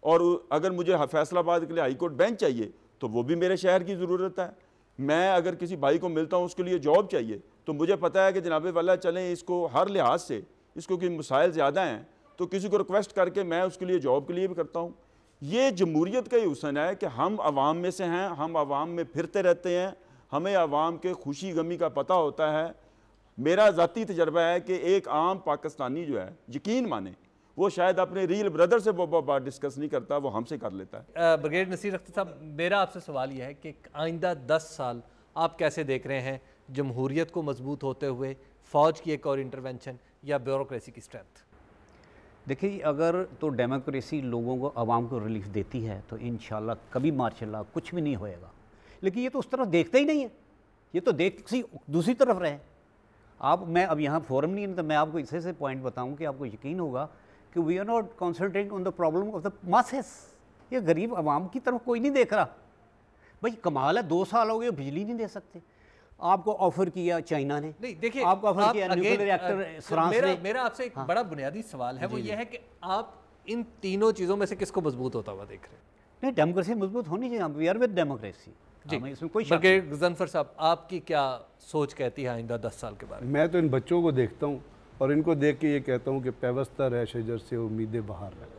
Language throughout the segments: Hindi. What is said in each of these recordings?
और अगर मुझे फैसलाबाद के लिए हाई कोर्ट बेंच चाहिए तो वो भी मेरे शहर की ज़रूरत है। मैं अगर किसी भाई को मिलता हूँ उसके लिए जॉब चाहिए तो मुझे पता है कि जनाब वाला चलें इसको हर लिहाज से इसको कोई मसाइल ज़्यादा हैं तो किसी को रिक्वेस्ट करके मैं उसके लिए जॉब के लिए भी करता हूँ। ये जमहूरियत का ही हुस्न है कि हम आवाम में से हैं, हम आवाम में फिरते रहते हैं, हमें आवाम के खुशी गमी का पता होता है। मेरा ज़ाती तजर्बा है कि एक आम पाकिस्तानी जो है, यकीन माने, वो शायद अपने रियल ब्रदर से वो बात डिस्कस नहीं करता, वो हमसे कर लेता है। ब्रिगेडियर नसीर अख्तर साहब, मेरा आपसे सवाल यह है कि आइंदा 10 साल आप कैसे देख रहे हैं, जमहूरियत को मजबूत होते हुए, फ़ौज की एक और इंटरवेंशन या ब्यूरोक्रेसी की स्ट्रेंथ? देखिए, अगर तो डेमोक्रेसी लोगों को, आवाम को रिलीफ देती है तो इंशाल्लाह कभी मार्शल्लाह कुछ भी नहीं होएगा। लेकिन ये तो उस तरफ देखते ही नहीं है, ये तो देख किसी दूसरी तरफ रहे। मैं अब यहाँ फोरम नहीं है तो मैं आपको इससे से पॉइंट बताऊँ कि आपको यकीन होगा कि we are not concentrating on the problem of the masses. ये गरीब आवाम की तरफ कोई नहीं देख रहा। भाई कमाल है, 2 साल हो गए बिजली नहीं दे सकते। आपको ऑफर किया चाइना ने, नहीं देखिए, आपको ऑफर किया न्यूक्लियर रिएक्टर फ्रांस ने। मेरा आपसे एक बड़ा बुनियादी सवाल है, वो ये है कि आप इन तीनों चीज़ों में से किसको मजबूत होता हुआ देख रहे हैं? नहीं, डेमोक्रेसी मजबूत होनी चाहिए। वी आर विद डेमोक्रेसी जी। इसमें कोई गजनफर साहब, आपकी क्या सोच कहती है आइंदा 10 साल के बारे में? मैं तो इन बच्चों को देखता हूँ और इनको देख के ये कहता हूँ कि पेवस्ता रह शजर से उम्मीदें बाहर रख।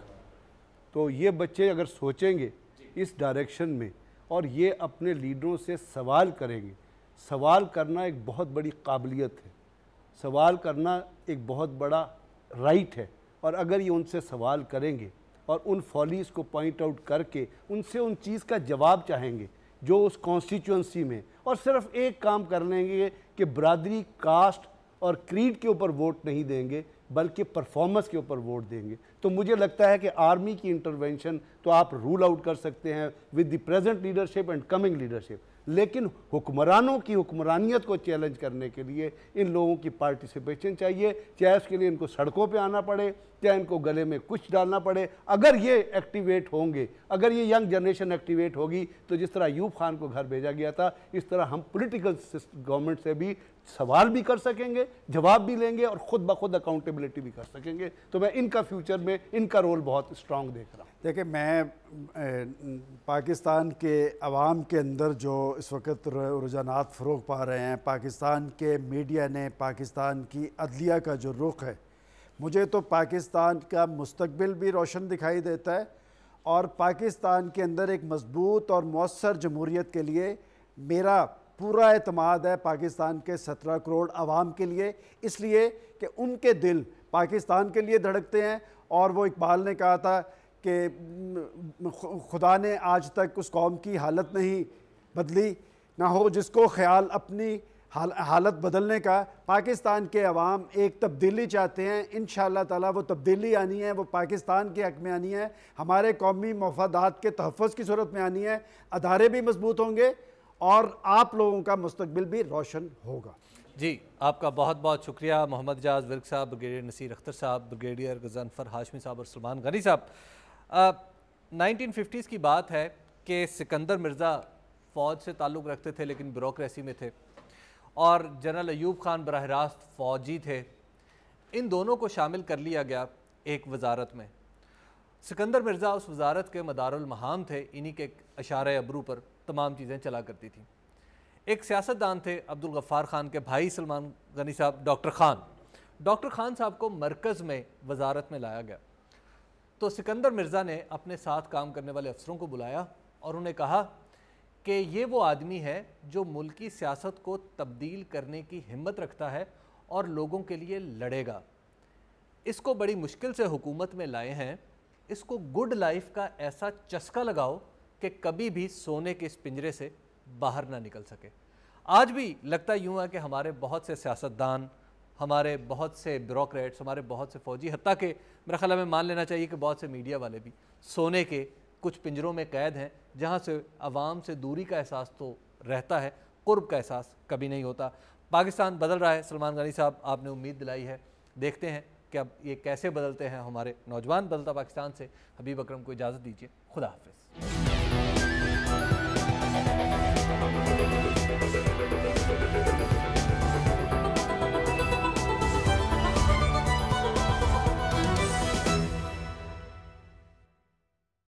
तो ये बच्चे अगर सोचेंगे इस डायरेक्शन में और ये अपने लीडरों से सवाल करेंगे, सवाल करना एक बहुत बड़ी काबिलियत है, सवाल करना एक बहुत बड़ा राइट है। और अगर ये उनसे सवाल करेंगे और उन फॉलीज़ को पॉइंट आउट करके उनसे उन चीज़ का जवाब चाहेंगे जो उस कॉन्स्टिट्यूंसी में, और सिर्फ एक काम कर लेंगे कि बरादरी, कास्ट और क्रीड के ऊपर वोट नहीं देंगे बल्कि परफॉर्मेंस के ऊपर वोट देंगे, तो मुझे लगता है कि आर्मी की इंटरवेंशन तो आप रूल आउट कर सकते हैं with the present leadership and coming leadership. लेकिन हुक्मरानों की हुक्मरानियत को चैलेंज करने के लिए इन लोगों की पार्टिसिपेशन चाहिए, चाहे उसके लिए इनको सड़कों पे आना पड़े, चाहे इनको गले में कुछ डालना पड़े। अगर ये एक्टिवेट होंगे, अगर ये यंग जनरेशन एक्टिवेट होगी, तो जिस तरह यूब खान को घर भेजा गया था, इस तरह हम पॉलिटिकल गवर्नमेंट से भी सवाल भी कर सकेंगे, जवाब भी लेंगे और ख़ुद ब खुद अकाउंटेबिलिटी भी कर सकेंगे। तो मैं इनका फ्यूचर में इनका रोल बहुत स्ट्रांग देख रहा हूँ। देखिए, मैं पाकिस्तान के अवाम के अंदर जो इस वक्त रुझानात फ़रोग पा रहे हैं, पाकिस्तान के मीडिया ने, पाकिस्तान की अदलिया का जो रुख है, मुझे तो पाकिस्तान का मुस्तकबिल भी रोशन दिखाई देता है। और पाकिस्तान के अंदर एक मजबूत और मौसर जमहूरियत के लिए मेरा पूरा एतमाद है, पाकिस्तान के 17 करोड़ आवाम के लिए, इसलिए कि उनके दिल पाकिस्तान के लिए धड़कते हैं। और वो इकबाल ने कहा था कि खुदा ने आज तक उस कौम की हालत नहीं बदली, ना हो जिसको ख्याल अपनी हालत बदलने का। पाकिस्तान के अवाम एक तब्दीली चाहते हैं, इंशाअल्लाह ताला वो तब्दीली आनी है, वो पाकिस्तान के हक़ में आनी है, हमारे कौमी मफादात के तहफ़्फ़ुज़ की सूरत में आनी है। अदारे भी मजबूत होंगे और आप लोगों का मुस्तकबिल भी रोशन होगा। जी, आपका बहुत बहुत शुक्रिया मोहम्मद एजाज विर्क साहब, ब्रिगेडियर नसीर अख्तर साहब, ब्रिगेडियर गजनफर हाशमी साहब और सलमान गनी साहब। 1950s की बात है कि सिकंदर मिर्ज़ा फ़ौज से ताल्लुक़ रखते थे लेकिन ब्यूरोक्रेसी में थे, और जनरल अयूब खान बराह रास्त फ़ौजी थे। इन दोनों को शामिल कर लिया गया एक वजारत में। सिकंदर मिर्ज़ा उस वजारत के मदारुल महाम थे, इन्हीं के इशारे अबरू पर तमाम चीज़ें चला करती थीं। एक सियासतदान थे अब्दुल गफ्फार खान के भाई सलमान गनी साहब, डॉक्टर खान साहब को मरकज़ में वजारत में लाया गया। तो सिकंदर मिर्ज़ा ने अपने साथ काम करने वाले अफसरों को बुलाया और उन्हें कहा कि ये वो आदमी है जो मुल्क की सियासत को तब्दील करने की हिम्मत रखता है और लोगों के लिए लड़ेगा। इसको बड़ी मुश्किल से हुकूमत में लाए हैं, इसको गुड लाइफ का ऐसा चस्का लगाओ कि कभी भी सोने के इस पिंजरे से बाहर ना निकल सके। आज भी लगता यूँ है कि हमारे बहुत से सियासतदान, हमारे बहुत से ब्यूरोक्रेट्स, हमारे बहुत से फ़ौजी, हत्ता कि मेरा ख्याल में मान लेना चाहिए कि बहुत से मीडिया वाले भी सोने के कुछ पिंजरों में कैद हैं, जहाँ से अवाम से दूरी का एहसास तो रहता है, कुर्ब का एहसास कभी नहीं होता। पाकिस्तान बदल रहा है, सलमान गनी साहब आपने उम्मीद दिलाई है, देखते हैं कि अब ये कैसे बदलते हैं हमारे नौजवान। बदलता पाकिस्तान से हबीब अकरम को इजाज़त दीजिए, खुदा हाफिज़।